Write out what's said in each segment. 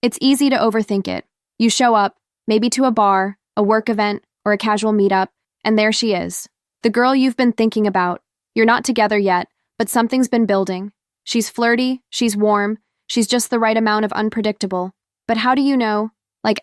It's easy to overthink it. You show up, maybe to a bar, a work event, or a casual meetup, and there she is. The girl you've been thinking about. You're not together yet, but something's been building. She's flirty, she's warm, she's just the right amount of unpredictable. But how do you know,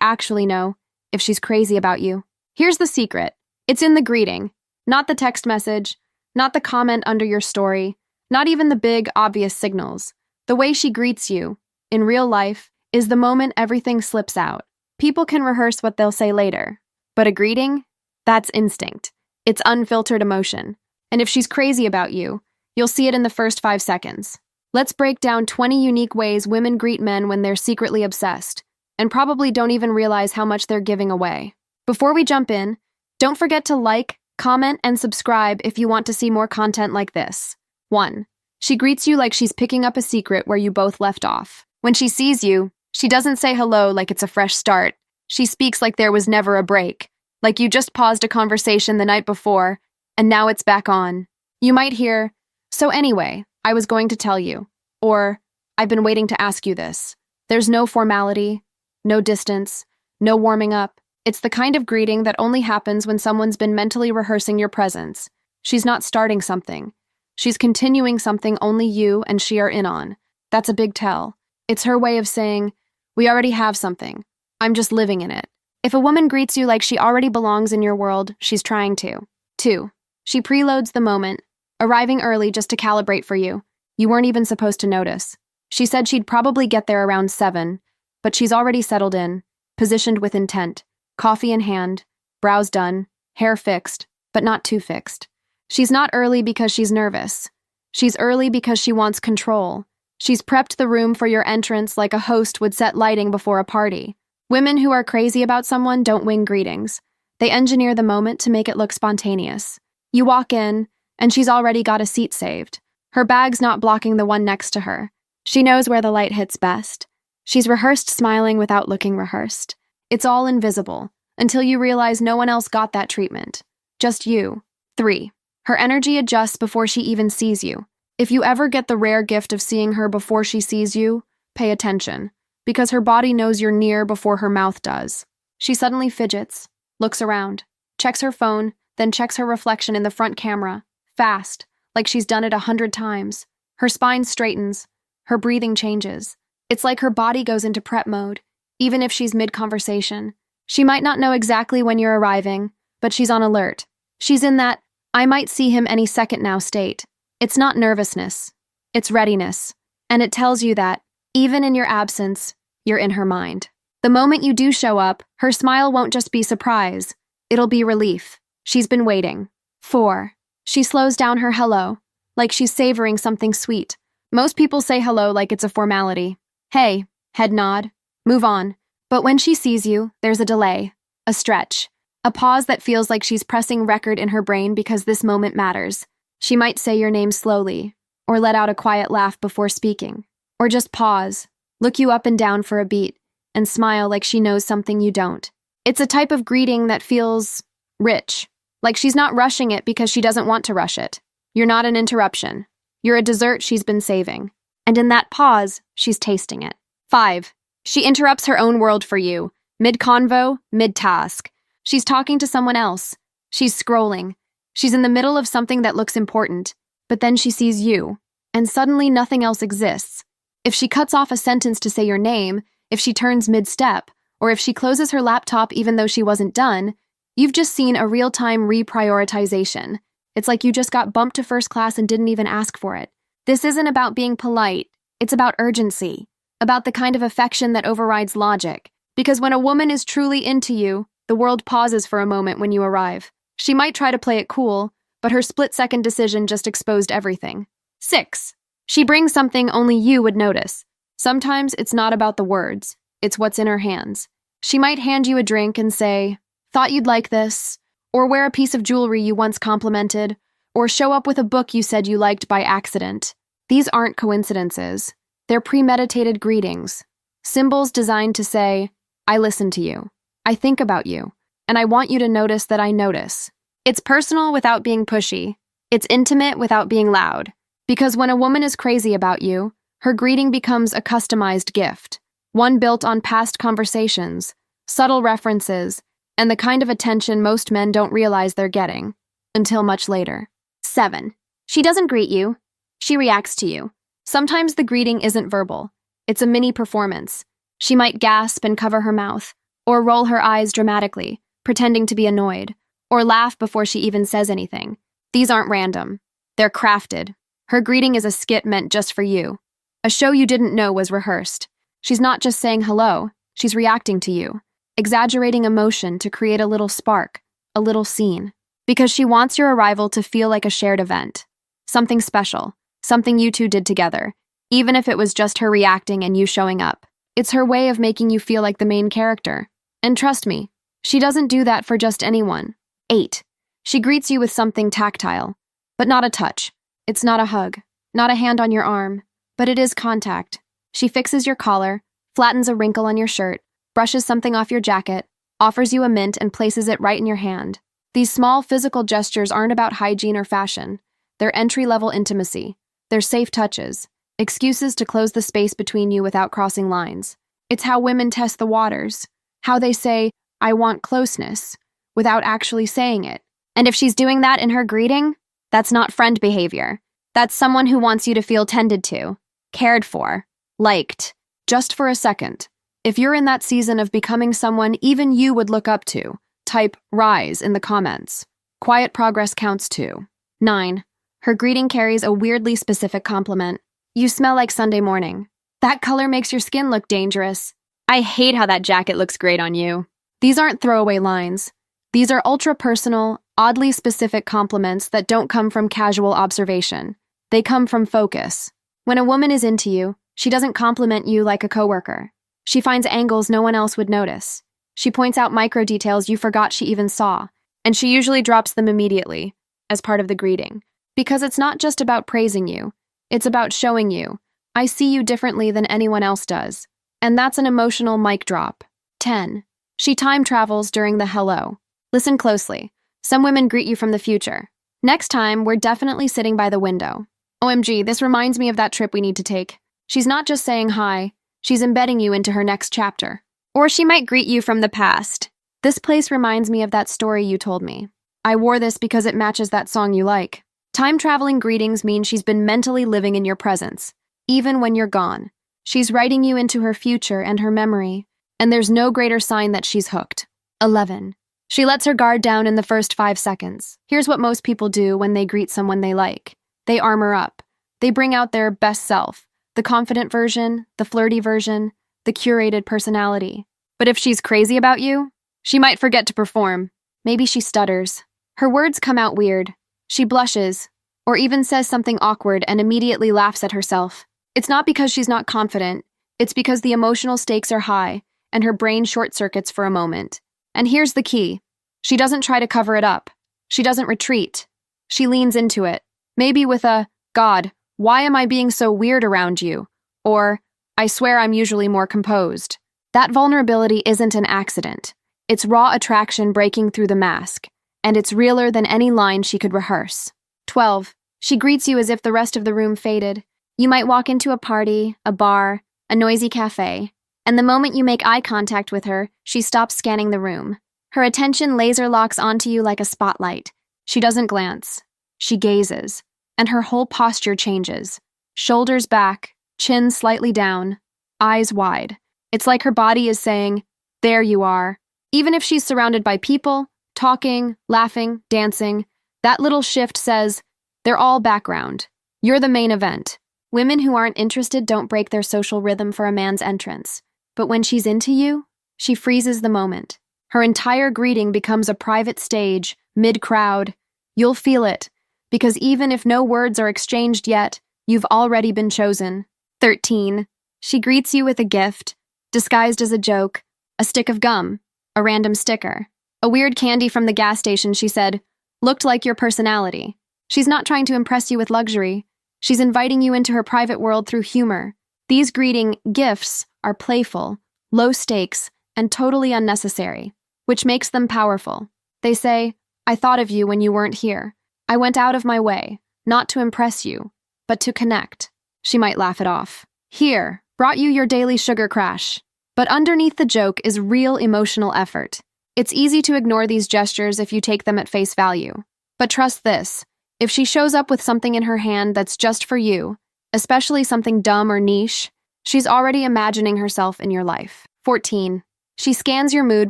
actually know, if she's crazy about you? Here's the secret. It's in the greeting. Not the text message, not the comment under your story, not even the big, obvious signals. The way she greets you, in real life, is the moment everything slips out. People can rehearse what they'll say later. But a greeting? That's instinct. It's unfiltered emotion. And if she's crazy about you, you'll see it in the first 5 seconds. Let's break down 20 unique ways women greet men when they're secretly obsessed, and probably don't even realize how much they're giving away. Before we jump in, don't forget to like, comment, and subscribe if you want to see more content like this. 1. She greets you like she's picking up a secret where you both left off. When she sees you, she doesn't say hello like it's a fresh start. She speaks like there was never a break, like you just paused a conversation the night before, and now it's back on. You might hear, "So anyway, I was going to tell you," or "I've been waiting to ask you this." There's no formality, no distance, no warming up. It's the kind of greeting that only happens when someone's been mentally rehearsing your presence. She's not starting something. She's continuing something only you and she are in on. That's a big tell. It's her way of saying, "We already have something. I'm just living in it." If a woman greets you like she already belongs in your world, she's trying to. 2. She preloads the moment, arriving early just to calibrate for you. You weren't even supposed to notice. She said she'd probably get there around 7, but she's already settled in, positioned with intent, coffee in hand, brows done, hair fixed, but not too fixed. She's not early because she's nervous. She's early because she wants control. She's prepped the room for your entrance like a host would set lighting before a party. Women who are crazy about someone don't wing greetings. They engineer the moment to make it look spontaneous. You walk in, and she's already got a seat saved. Her bag's not blocking the one next to her. She knows where the light hits best. She's rehearsed smiling without looking rehearsed. It's all invisible, until you realize no one else got that treatment. Just you. 3. Her energy adjusts before she even sees you. If you ever get the rare gift of seeing her before she sees you, pay attention, because her body knows you're near before her mouth does. She suddenly fidgets, looks around, checks her phone, then checks her reflection in the front camera, fast, like she's done it 100 times. Her spine straightens, her breathing changes. It's like her body goes into prep mode, even if she's mid-conversation. She might not know exactly when you're arriving, but she's on alert. She's in that, "I might see him any second now" state. It's not nervousness, it's readiness. And it tells you that, even in your absence, you're in her mind. The moment you do show up, her smile won't just be surprise. It'll be relief. She's been waiting. 4. She slows down her hello, like she's savoring something sweet. Most people say hello like it's a formality. Hey, head nod, move on. But when she sees you, there's a delay, a stretch, a pause that feels like she's pressing record in her brain because this moment matters. She might say your name slowly, or let out a quiet laugh before speaking, or just pause, look you up and down for a beat, and smile like she knows something you don't. It's a type of greeting that feels rich, like she's not rushing it because she doesn't want to rush it. You're not an interruption. You're a dessert she's been saving. And in that pause, she's tasting it. 5. She interrupts her own world for you, mid-convo, mid-task. She's talking to someone else. She's scrolling. She's in the middle of something that looks important, but then she sees you, and suddenly nothing else exists. If she cuts off a sentence to say your name, if she turns mid-step, or if she closes her laptop even though she wasn't done, you've just seen a real-time reprioritization. It's like you just got bumped to first class and didn't even ask for it. This isn't about being polite. It's about urgency, about the kind of affection that overrides logic. Because when a woman is truly into you, the world pauses for a moment when you arrive. She might try to play it cool, but her split-second decision just exposed everything. 6. She brings something only you would notice. Sometimes it's not about the words, it's what's in her hands. She might hand you a drink and say, "Thought you'd like this," or wear a piece of jewelry you once complimented, or show up with a book you said you liked by accident. These aren't coincidences. They're premeditated greetings, symbols designed to say, "I listen to you, I think about you, and I want you to notice that I notice." It's personal without being pushy. It's intimate without being loud. Because when a woman is crazy about you, her greeting becomes a customized gift. one built on past conversations, subtle references, and the kind of attention most men don't realize they're getting, until much later. 7. She doesn't greet you. She reacts to you. Sometimes the greeting isn't verbal. It's a mini performance. She might gasp and cover her mouth, or roll her eyes dramatically, pretending to be annoyed, or laugh before she even says anything. These aren't random. They're crafted. Her greeting is a skit meant just for you. A show you didn't know was rehearsed. She's not just saying hello, she's reacting to you, exaggerating emotion to create a little spark, a little scene. Because she wants your arrival to feel like a shared event. Something special, something you two did together, even if it was just her reacting and you showing up. It's her way of making you feel like the main character. And trust me, she doesn't do that for just anyone. 8. She greets you with something tactile, but not a touch. It's not a hug, not a hand on your arm, but it is contact. She fixes your collar, flattens a wrinkle on your shirt, brushes something off your jacket, offers you a mint and places it right in your hand. These small physical gestures aren't about hygiene or fashion. They're entry-level intimacy. They're safe touches, excuses to close the space between you without crossing lines. It's how women test the waters, how they say, "I want closeness," without actually saying it. And if she's doing that in her greeting, that's not friend behavior. That's someone who wants you to feel tended to, cared for, liked. Just for a second, if you're in that season of becoming someone even you would look up to, type "rise" in the comments. Quiet progress counts too. 9. Her greeting carries a weirdly specific compliment. You smell like Sunday morning. That color makes your skin look dangerous. I hate how that jacket looks great on you. These aren't throwaway lines. These are ultra-personal, oddly specific compliments that don't come from casual observation. They come from focus. When a woman is into you, she doesn't compliment you like a coworker. She finds angles no one else would notice. She points out micro details you forgot she even saw, and she usually drops them immediately, as part of the greeting. Because it's not just about praising you, it's about showing you, I see you differently than anyone else does. And that's an emotional mic drop. 10. She time travels during the hello. Listen closely. Some women greet you from the future. Next time, we're definitely sitting by the window. OMG, this reminds me of that trip we need to take. She's not just saying hi, she's embedding you into her next chapter. Or she might greet you from the past. This place reminds me of that story you told me. I wore this because it matches that song you like. Time-traveling greetings mean she's been mentally living in your presence, even when you're gone. She's writing you into her future and her memory, and there's no greater sign that she's hooked. 11. She lets her guard down in the first 5 seconds. Here's what most people do when they greet someone they like. They armor up. They bring out their best self, the confident version, the flirty version, the curated personality. But if she's crazy about you, she might forget to perform. Maybe she stutters. Her words come out weird. She blushes, or even says something awkward and immediately laughs at herself. It's not because she's not confident. It's because the emotional stakes are high, and her brain short-circuits for a moment. And here's the key. She doesn't try to cover it up. She doesn't retreat. She leans into it. Maybe with a, "God, why am I being so weird around you?" Or, "I swear I'm usually more composed." That vulnerability isn't an accident. It's raw attraction breaking through the mask, and it's realer than any line she could rehearse. 12. She greets you as if the rest of the room faded. You might walk into a party, a bar, a noisy cafe, and the moment you make eye contact with her, she stops scanning the room. Her attention laser locks onto you like a spotlight. She doesn't glance. She gazes, and her whole posture changes. Shoulders back, chin slightly down, eyes wide. It's like her body is saying, "There you are." Even if she's surrounded by people, talking, laughing, dancing, that little shift says, "They're all background. You're the main event." Women who aren't interested don't break their social rhythm for a man's entrance. But when she's into you, she freezes the moment. Her entire greeting becomes a private stage, mid-crowd. You'll feel it, because even if no words are exchanged yet, you've already been chosen. 13. She greets you with a gift, disguised as a joke, a stick of gum, a random sticker, a weird candy from the gas station she said, "Looked like your personality." She's not trying to impress you with luxury. She's inviting you into her private world through humor. These greeting gifts are playful, low stakes, and totally unnecessary, which makes them powerful. They say, "I thought of you when you weren't here. I went out of my way, not to impress you, but to connect." She might laugh it off. "Here, brought you your daily sugar crash." But underneath the joke is real emotional effort. It's easy to ignore these gestures if you take them at face value. But trust this, if she shows up with something in her hand that's just for you, especially something dumb or niche, she's already imagining herself in your life. 14. She scans your mood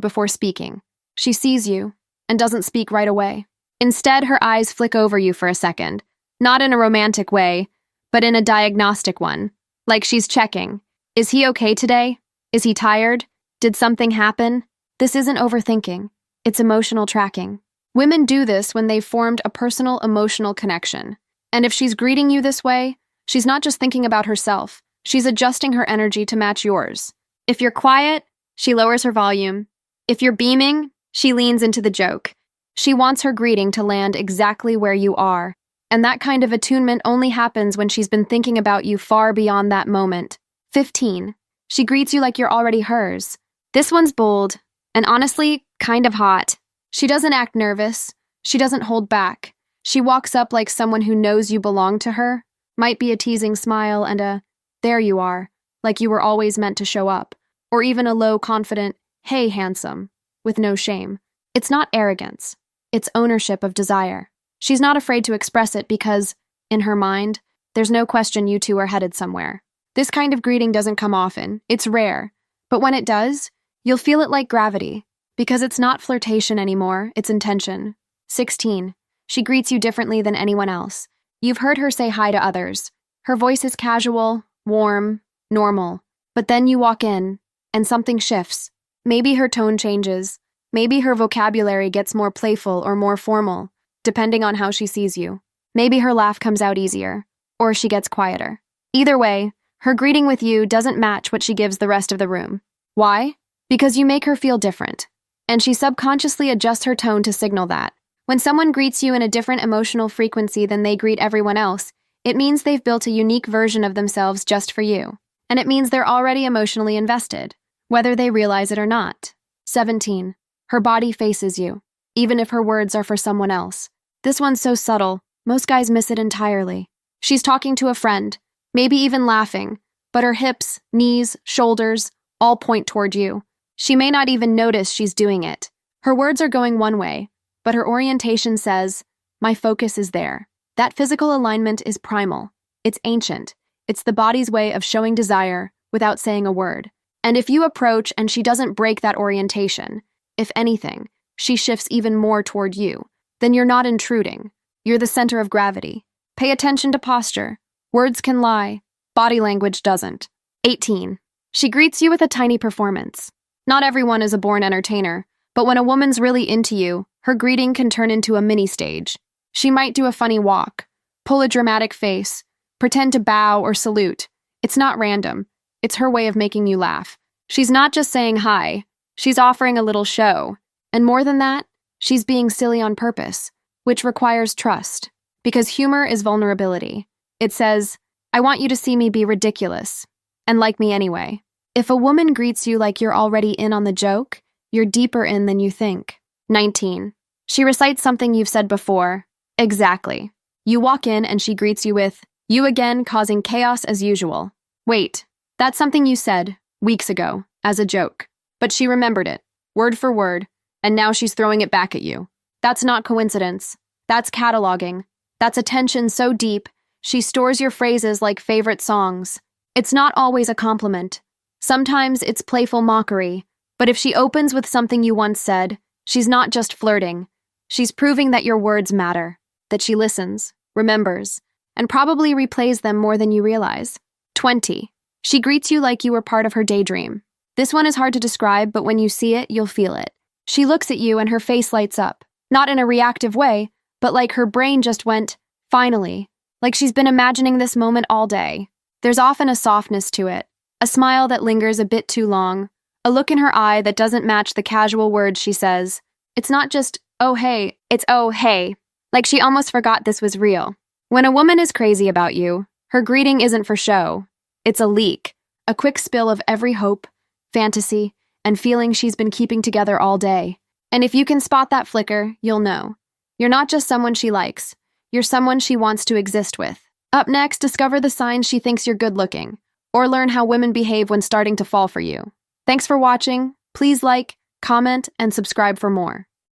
before speaking. She sees you and doesn't speak right away. Instead, her eyes flick over you for a second, not in a romantic way, but in a diagnostic one. Like she's checking. Is he okay today? Is he tired? Did something happen? This isn't overthinking. It's emotional tracking. Women do this when they've formed a personal emotional connection. And if she's greeting you this way, she's not just thinking about herself. She's adjusting her energy to match yours. If you're quiet, she lowers her volume. If you're beaming, she leans into the joke. She wants her greeting to land exactly where you are. And that kind of attunement only happens when she's been thinking about you far beyond that moment. 15. She greets you like you're already hers. This one's bold, and honestly, kind of hot. She doesn't act nervous. She doesn't hold back. She walks up like someone who knows you belong to her. Might be a teasing smile and a, there you are, like you were always meant to show up. Or even a low, confident, hey, handsome, with no shame. It's not arrogance. It's ownership of desire. She's not afraid to express it because, in her mind, there's no question you two are headed somewhere. This kind of greeting doesn't come often. It's rare. But when it does, you'll feel it like gravity. Because it's not flirtation anymore, it's intention. 16. She greets you differently than anyone else. You've heard her say hi to others. Her voice is casual, warm, normal. But then you walk in, and something shifts. Maybe her tone changes. Maybe her vocabulary gets more playful or more formal, depending on how she sees you. Maybe her laugh comes out easier, or she gets quieter. Either way, her greeting with you doesn't match what she gives the rest of the room. Why? Because you make her feel different. And she subconsciously adjusts her tone to signal that. When someone greets you in a different emotional frequency than they greet everyone else, it means they've built a unique version of themselves just for you. And it means they're already emotionally invested, whether they realize it or not. 17. Her body faces you, even if her words are for someone else. This one's so subtle, most guys miss it entirely. She's talking to a friend, maybe even laughing, but her hips, knees, shoulders, all point toward you. She may not even notice she's doing it. Her words are going one way, but her orientation says, my focus is there. That physical alignment is primal. It's ancient. It's the body's way of showing desire without saying a word. And if you approach and she doesn't break that orientation, if anything, she shifts even more toward you, then you're not intruding. You're the center of gravity. Pay attention to posture. Words can lie. Body language doesn't. 18. She greets you with a tiny performance. Not everyone is a born entertainer, but when a woman's really into you, her greeting can turn into a mini-stage. She might do a funny walk, pull a dramatic face, pretend to bow or salute. It's not random. It's her way of making you laugh. She's not just saying hi. She's offering a little show. And more than that, she's being silly on purpose, which requires trust. Because humor is vulnerability. It says, I want you to see me be ridiculous, and like me anyway. If a woman greets you like you're already in on the joke, you're deeper in than you think. 19. She recites something you've said before. Exactly. You walk in and she greets you with, you again causing chaos as usual. Wait, that's something you said, weeks ago, as a joke. But she remembered it, word for word, and now she's throwing it back at you. That's not coincidence. That's cataloging. That's attention so deep, she stores your phrases like favorite songs. It's not always a compliment. Sometimes it's playful mockery, but if she opens with something you once said, she's not just flirting. She's proving that your words matter, that she listens, remembers, and probably replays them more than you realize. 20. She greets you like you were part of her daydream. This one is hard to describe, but when you see it, you'll feel it. She looks at you and her face lights up, not in a reactive way, but like her brain just went, finally, like she's been imagining this moment all day. There's often a softness to it, a smile that lingers a bit too long, a look in her eye that doesn't match the casual words she says. It's not just, oh hey, it's oh hey, like she almost forgot this was real. When a woman is crazy about you, her greeting isn't for show. It's a leak, a quick spill of every hope, fantasy, and feeling she's been keeping together all day. And if you can spot that flicker, you'll know. You're not just someone she likes. You're someone she wants to exist with. Up next, discover the signs she thinks you're good-looking, or learn how women behave when starting to fall for you. Thanks for watching. Please like, comment, and subscribe for more.